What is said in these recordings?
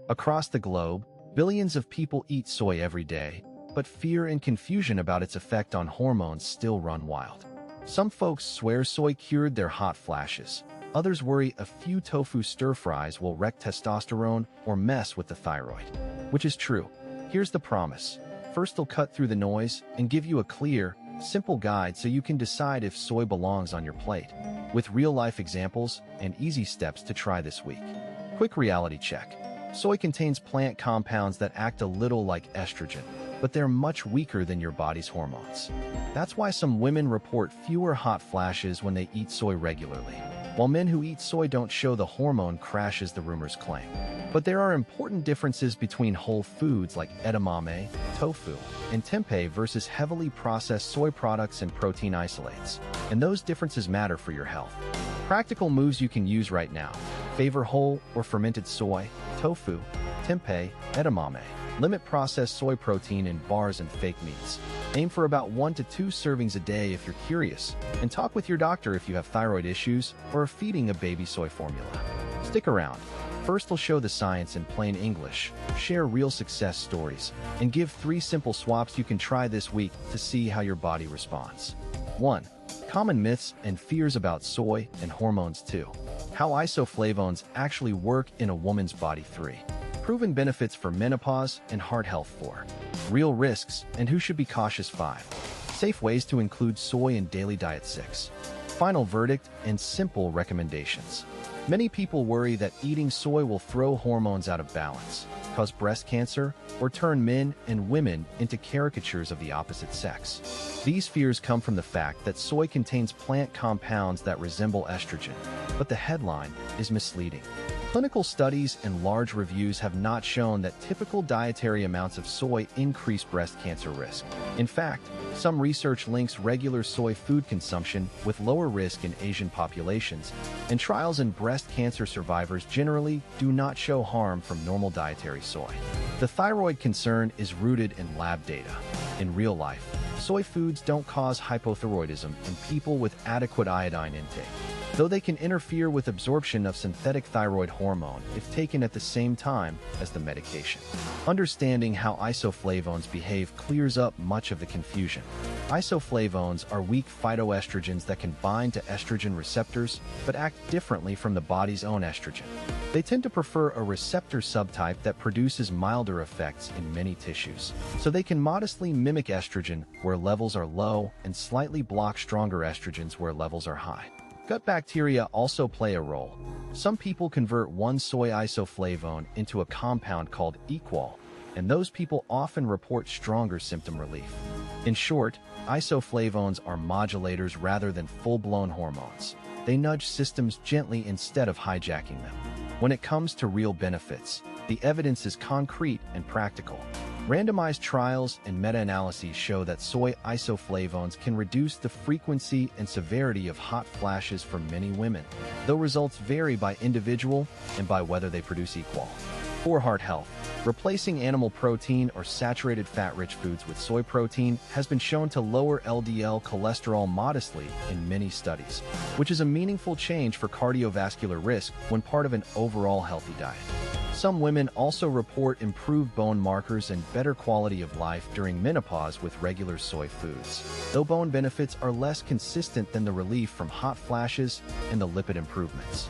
Across the globe, billions of people eat soy every day, but fear and confusion about its effect on hormones still run wild. Some folks swear soy cured their hot flashes. Others worry a few tofu stir-fries will wreck testosterone or mess with the thyroid. Which is true. Here's the promise. First, they'll cut through the noise and give you a clear, simple guide so you can decide if soy belongs on your plate, with real-life examples and easy steps to try this week. Quick reality check. Soy contains plant compounds that act a little like estrogen, but they're much weaker than your body's hormones. That's why some women report fewer hot flashes when they eat soy regularly, while men who eat soy don't show the hormone crashes the rumors claim. But there are important differences between whole foods like edamame, tofu, and tempeh versus heavily processed soy products and protein isolates, and those differences matter for your health. Practical moves you can use right now. Favor whole or fermented soy, tofu, tempeh, edamame. Limit processed soy protein in bars and fake meats. Aim for about 1 to 2 servings a day if you're curious, and talk with your doctor if you have thyroid issues or are feeding a baby soy formula. Stick around. First, we'll show the science in plain English, share real success stories, and give 3 simple swaps you can try this week to see how your body responds. 1. Common myths and fears about soy and hormones. 2. How isoflavones actually work in a woman's body. 3. Proven benefits for menopause and heart health. 4. Real risks and who should be cautious. 5. Safe ways to include soy in daily diet. 6. Final verdict and simple recommendations. Many people worry that eating soy will throw hormones out of balance, cause breast cancer, or turn men and women into caricatures of the opposite sex. These fears come from the fact that soy contains plant compounds that resemble estrogen, but the headline is misleading. Clinical studies and large reviews have not shown that typical dietary amounts of soy increase breast cancer risk. In fact, some research links regular soy food consumption with lower risk in Asian populations, and trials in breast cancer survivors generally do not show harm from normal dietary soy. The thyroid concern is rooted in lab data. In real life, soy foods don't cause hypothyroidism in people with adequate iodine intake, though they can interfere with absorption of synthetic thyroid hormone if taken at the same time as the medication. Understanding how isoflavones behave clears up much of the confusion. Isoflavones are weak phytoestrogens that can bind to estrogen receptors but act differently from the body's own estrogen. They tend to prefer a receptor subtype that produces milder effects in many tissues, so they can modestly mimic estrogen where levels are low and slightly block stronger estrogens where levels are high. Gut bacteria also play a role. Some people convert one soy isoflavone into a compound called equal, and those people often report stronger symptom relief. In short, isoflavones are modulators rather than full-blown hormones. They nudge systems gently instead of hijacking them. When it comes to real benefits, the evidence is concrete and practical. Randomized trials and meta-analyses show that soy isoflavones can reduce the frequency and severity of hot flashes for many women, though results vary by individual and by whether they produce equal. For heart health, replacing animal protein or saturated fat-rich foods with soy protein has been shown to lower LDL cholesterol modestly in many studies, which is a meaningful change for cardiovascular risk when part of an overall healthy diet. Some women also report improved bone markers and better quality of life during menopause with regular soy foods, though bone benefits are less consistent than the relief from hot flashes and the lipid improvements.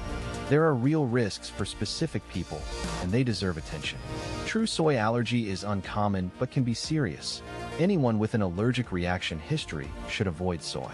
There are real risks for specific people, and they deserve attention. True soy allergy is uncommon but can be serious. Anyone with an allergic reaction history should avoid soy.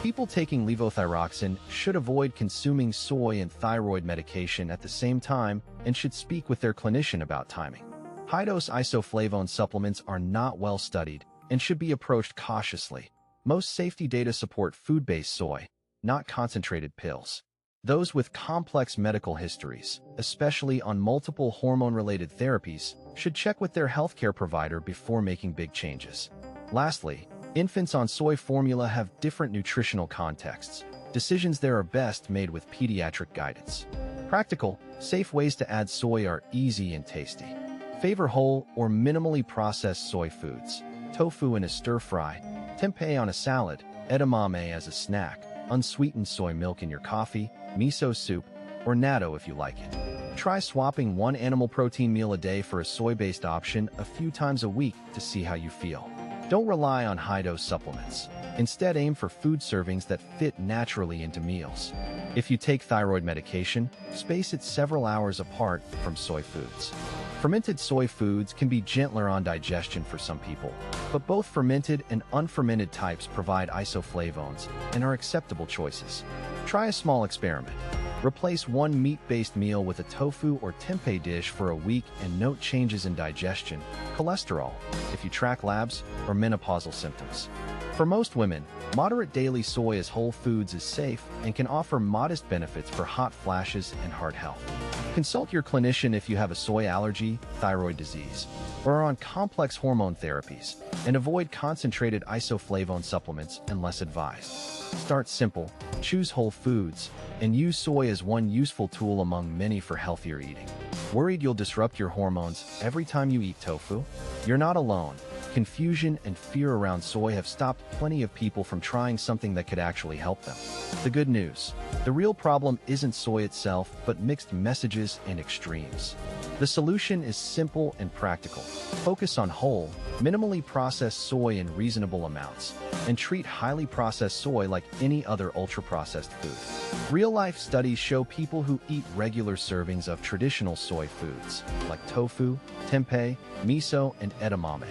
People taking levothyroxine should avoid consuming soy and thyroid medication at the same time and should speak with their clinician about timing. High-dose isoflavone supplements are not well studied and should be approached cautiously. Most safety data support food-based soy, not concentrated pills. Those with complex medical histories, especially on multiple hormone-related therapies, should check with their healthcare provider before making big changes. Lastly, infants on soy formula have different nutritional contexts. Decisions there are best made with pediatric guidance. Practical, safe ways to add soy are easy and tasty. Favor whole or minimally processed soy foods. Tofu in a stir-fry, tempeh on a salad, edamame as a snack, unsweetened soy milk in your coffee, miso soup, or natto if you like it. Try swapping one animal protein meal a day for a soy-based option a few times a week to see how you feel. Don't rely on high-dose supplements. Instead, aim for food servings that fit naturally into meals. If you take thyroid medication, space it several hours apart from soy foods. Fermented soy foods can be gentler on digestion for some people, but both fermented and unfermented types provide isoflavones and are acceptable choices. Try a small experiment. Replace one meat-based meal with a tofu or tempeh dish for a week and note changes in digestion, cholesterol, if you track labs, or menopausal symptoms. For most women, moderate daily soy as whole foods is safe and can offer modest benefits for hot flashes and heart health. Consult your clinician if you have a soy allergy, thyroid disease, or are on complex hormone therapies, and avoid concentrated isoflavone supplements unless advised. Start simple, choose whole foods, and use soy as one useful tool among many for healthier eating. Worried you'll disrupt your hormones every time you eat tofu? You're not alone. Confusion and fear around soy have stopped plenty of people from trying something that could actually help them. The good news: the real problem isn't soy itself, but mixed messages and extremes. The solution is simple and practical. Focus on whole, minimally processed soy in reasonable amounts, and treat highly processed soy like any other ultra-processed food. Real-life studies show people who eat regular servings of traditional soy foods, like tofu, tempeh, miso, and edamame,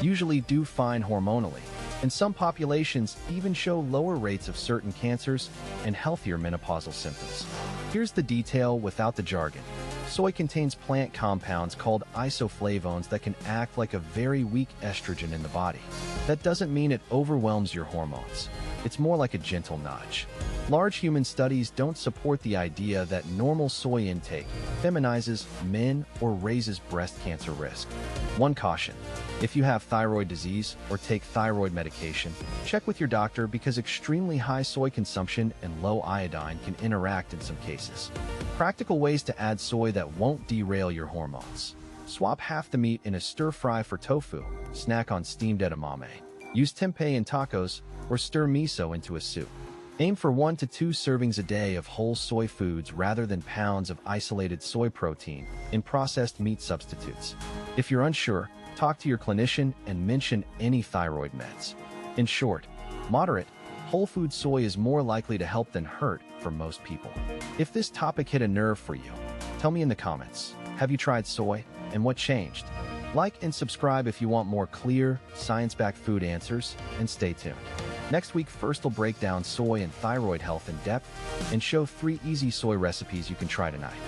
usually do fine hormonally, and some populations even show lower rates of certain cancers and healthier menopausal symptoms. Here's the detail without the jargon. Soy contains plant compounds called isoflavones that can act like a very weak estrogen in the body. That doesn't mean it overwhelms your hormones. It's more like a gentle nudge. Large human studies don't support the idea that normal soy intake feminizes men or raises breast cancer risk. One caution: if you have thyroid disease or take thyroid medication, check with your doctor because extremely high soy consumption and low iodine can interact in some cases. Practical ways to add soy that won't derail your hormones. Swap half the meat in a stir-fry for tofu, snack on steamed edamame. Use tempeh in tacos, or stir miso into a soup. Aim for 1 to 2 servings a day of whole soy foods rather than pounds of isolated soy protein in processed meat substitutes. If you're unsure, talk to your clinician and mention any thyroid meds. In short, moderate, whole food soy is more likely to help than hurt for most people. If this topic hit a nerve for you, tell me in the comments. Have you tried soy, and what changed? Like and subscribe if you want more clear, science-backed food answers, and stay tuned. Next week, first we'll break down soy and thyroid health in depth and show 3 easy soy recipes you can try tonight.